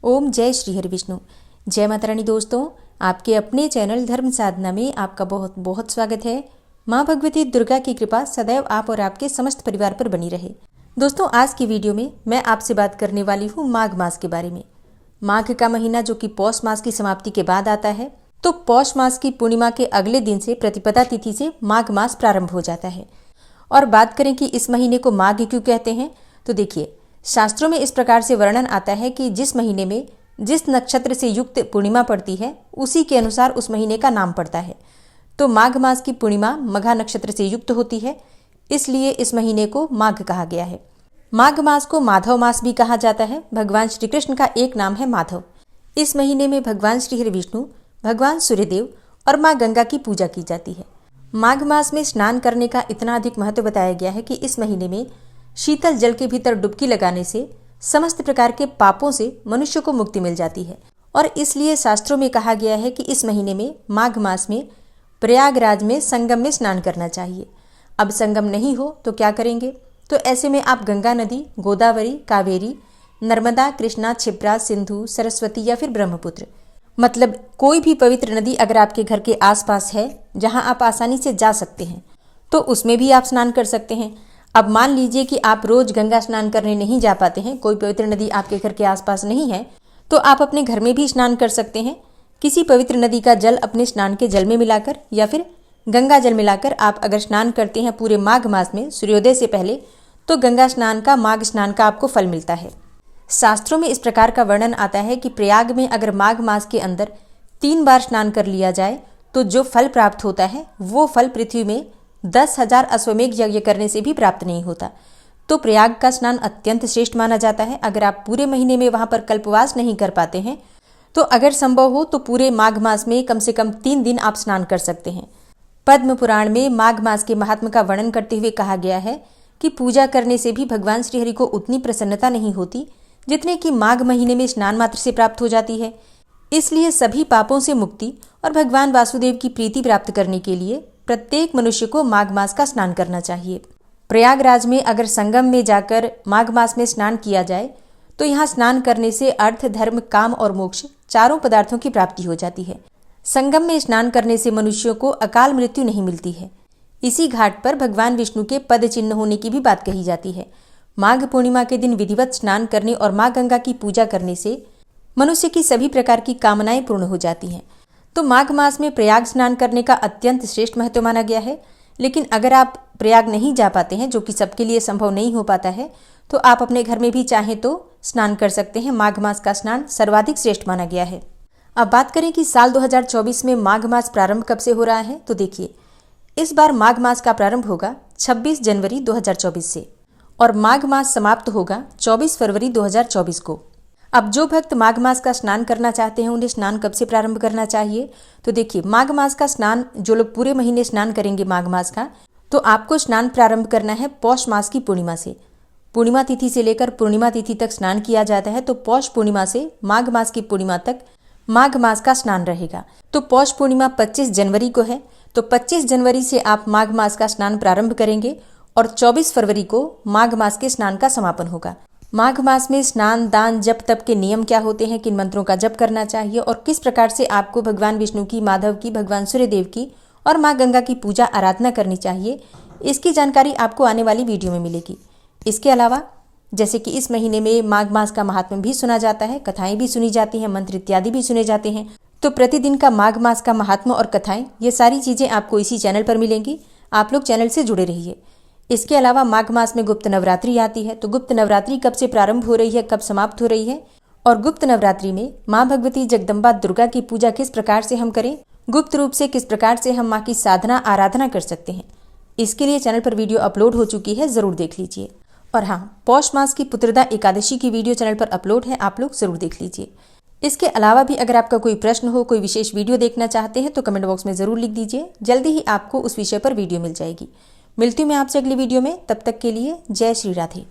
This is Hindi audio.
ओम जय श्री हरि विष्णु। जय माता रानी। दोस्तों, आपके अपने चैनल धर्म साधना में आपका बहुत बहुत स्वागत है। माँ भगवती दुर्गा की कृपा सदैव आप और आपके समस्त परिवार पर बनी रहे। दोस्तों, आज की वीडियो में मैं आपसे बात करने वाली हूँ माघ मास के बारे में। माघ का महीना जो कि पौष मास की समाप्ति के बाद आता है, तो पौष मास की पूर्णिमा के अगले दिन से प्रतिपदा तिथि से माघ मास प्रारंभ हो जाता है। और बात करें कि इस महीने को माघ क्यों कहते हैं, तो देखिए, शास्त्रों में इस प्रकार से वर्णन आता है कि जिस महीने में जिस नक्षत्र से युक्त पूर्णिमा पड़ती है, उसी के अनुसार उस महीने का नाम पड़ता है। तो माघ मास की पूर्णिमा मघा नक्षत्र से युक्त होती है, इसलिए इस महीने को माघ कहा गया है। माघ मास को माधव मास भी कहा जाता है। भगवान श्री कृष्ण का एक नाम है माधव। इस महीने में भगवान श्री हरि विष्णु, भगवान सूर्यदेव और माँ गंगा की पूजा की जाती है। माघ मास में स्नान करने का इतना अधिक महत्व बताया गया है कि इस महीने में शीतल जल के भीतर डुबकी लगाने से समस्त प्रकार के पापों से मनुष्य को मुक्ति मिल जाती है। और इसलिए शास्त्रों में कहा गया है कि इस महीने में माघ मास में प्रयागराज में संगम में स्नान करना चाहिए। अब संगम नहीं हो तो क्या करेंगे, तो ऐसे में आप गंगा नदी, गोदावरी, कावेरी, नर्मदा, कृष्णा, क्षिप्रा, सिंधु, सरस्वती या फिर ब्रह्मपुत्र, मतलब कोई भी पवित्र नदी अगर आपके घर के आसपास है जहां आप आसानी से जा सकते हैं, तो उसमें भी आप स्नान कर सकते हैं। अब मान लीजिए कि आप रोज गंगा स्नान करने नहीं जा पाते हैं, कोई पवित्र नदी आपके घर के आसपास नहीं है, तो आप अपने घर में भी स्नान कर सकते हैं। किसी पवित्र नदी का जल अपने स्नान के जल में मिलाकर या फिर गंगा जल मिलाकर आप अगर स्नान करते हैं पूरे माघ मास में सूर्योदय से पहले, तो गंगा स्नान का, माघ स्नान का आपको फल मिलता है। शास्त्रों में इस प्रकार का वर्णन आता है कि प्रयाग में अगर माघ मास के अंदर 3 बार स्नान कर लिया जाए तो जो फल प्राप्त होता है वो फल पृथ्वी में 10,000 अश्वमेघ यज्ञ करने से भी प्राप्त नहीं होता। तो प्रयाग का स्नान अत्यंत श्रेष्ठ माना जाता है। अगर आप पूरे महीने में वहां पर कल्पवास नहीं कर पाते हैं, तो अगर संभव हो तो पूरे माघ मास में कम से कम 3 दिन आप स्नान कर सकते हैं। पद्म पुराण में माघ मास के महात्म का वर्णन करते हुए कहा गया है कि पूजा करने से भी भगवान श्रीहरि को उतनी प्रसन्नता नहीं होती जितने कि माघ महीने में स्नान मात्र से प्राप्त हो जाती है। इसलिए सभी पापों से मुक्ति और भगवान वासुदेव की प्रीति प्राप्त करने के लिए प्रत्येक मनुष्य को माघ मास का स्नान करना चाहिए। प्रयागराज में अगर संगम में जाकर माघ मास में स्नान किया जाए तो यहाँ स्नान करने से अर्थ, धर्म, काम और मोक्ष चारों पदार्थों की प्राप्ति हो जाती है। संगम में स्नान करने से मनुष्यों को अकाल मृत्यु नहीं मिलती है। इसी घाट पर भगवान विष्णु के पद चिन्ह होने की भी बात कही जाती है। माघ पूर्णिमा के दिन विधिवत स्नान करने और माँ गंगा की पूजा करने से मनुष्य की सभी प्रकार की कामनाएं पूर्ण हो जाती हैं। तो माघ मास में प्रयाग स्नान करने का अत्यंत श्रेष्ठ महत्व माना गया है। लेकिन अगर आप प्रयाग नहीं जा पाते हैं, जो कि सबके लिए संभव नहीं हो पाता है, तो आप अपने घर में भी चाहें तो स्नान कर सकते हैं। माघ मास का स्नान सर्वाधिक श्रेष्ठ माना गया है। अब बात करें कि साल 2024 में माघ मास प्रारंभ कब से हो रहा है, तो देखिए, इस बार माघ मास का प्रारंभ होगा 26 जनवरी 2024 से और माघ मास समाप्त होगा 24 फरवरी 2024 को। अब जो भक्त माघ मास का स्नान करना चाहते हैं, उन्हें स्नान कब से प्रारंभ करना चाहिए, तो देखिए, माघ मास का स्नान जो लोग पूरे महीने स्नान करेंगे माघ मास का, तो आपको स्नान प्रारंभ करना है पौष मास की पूर्णिमा से। पूर्णिमा तिथि से लेकर पूर्णिमा तिथि तक स्नान किया जाता है। तो पौष पूर्णिमा से माघ मास की पूर्णिमा तक माघ मास का स्नान रहेगा। तो पौष पूर्णिमा 25 जनवरी को है, तो 25 जनवरी से आप माघ मास का स्नान प्रारंभ करेंगे और 24 फरवरी को माघ मास के स्नान का समापन होगा। माघ मास में स्नान, दान, जप, तप के नियम क्या होते हैं, किन मंत्रों का जप करना चाहिए और किस प्रकार से आपको भगवान विष्णु की, माधव की, भगवान सूर्यदेव की और माँ गंगा की पूजा आराधना करनी चाहिए, इसकी जानकारी आपको आने वाली वीडियो में मिलेगी। इसके अलावा जैसे कि इस महीने में माघ मास का महात्म्य भी सुना जाता है, कथाएं भी सुनी जाती हैं, मंत्र इत्यादि भी सुने जाते हैं। तो प्रतिदिन का माघ मास का महात्म्य और कथाएं, ये सारी चीजें आपको इसी चैनल पर मिलेंगी। आप लोग चैनल से जुड़े रहिए। इसके अलावा माघ मास में गुप्त नवरात्रि आती है, तो गुप्त नवरात्रि कब से प्रारंभ हो रही है, कब समाप्त हो रही है और गुप्त नवरात्रि में माँ भगवती जगदम्बा दुर्गा की पूजा किस प्रकार से हम करें, गुप्त रूप से किस प्रकार से हम माँ की साधना आराधना कर सकते हैं, इसके लिए चैनल पर वीडियो अपलोड हो चुकी है, जरूर देख लीजिए। और हाँ, पौष मास की पुत्रदा एकादशी की वीडियो चैनल पर अपलोड है, आप लोग जरूर देख लीजिए। इसके अलावा भी अगर आपका कोई प्रश्न हो, कोई विशेष वीडियो देखना चाहते हैं, तो कमेंट बॉक्स में जरूर लिख दीजिए। जल्दी ही आपको उस विषय पर वीडियो मिल जाएगी। मिलती हूँ मैं आपसे अगली वीडियो में, तब तक के लिए जय श्री राधे।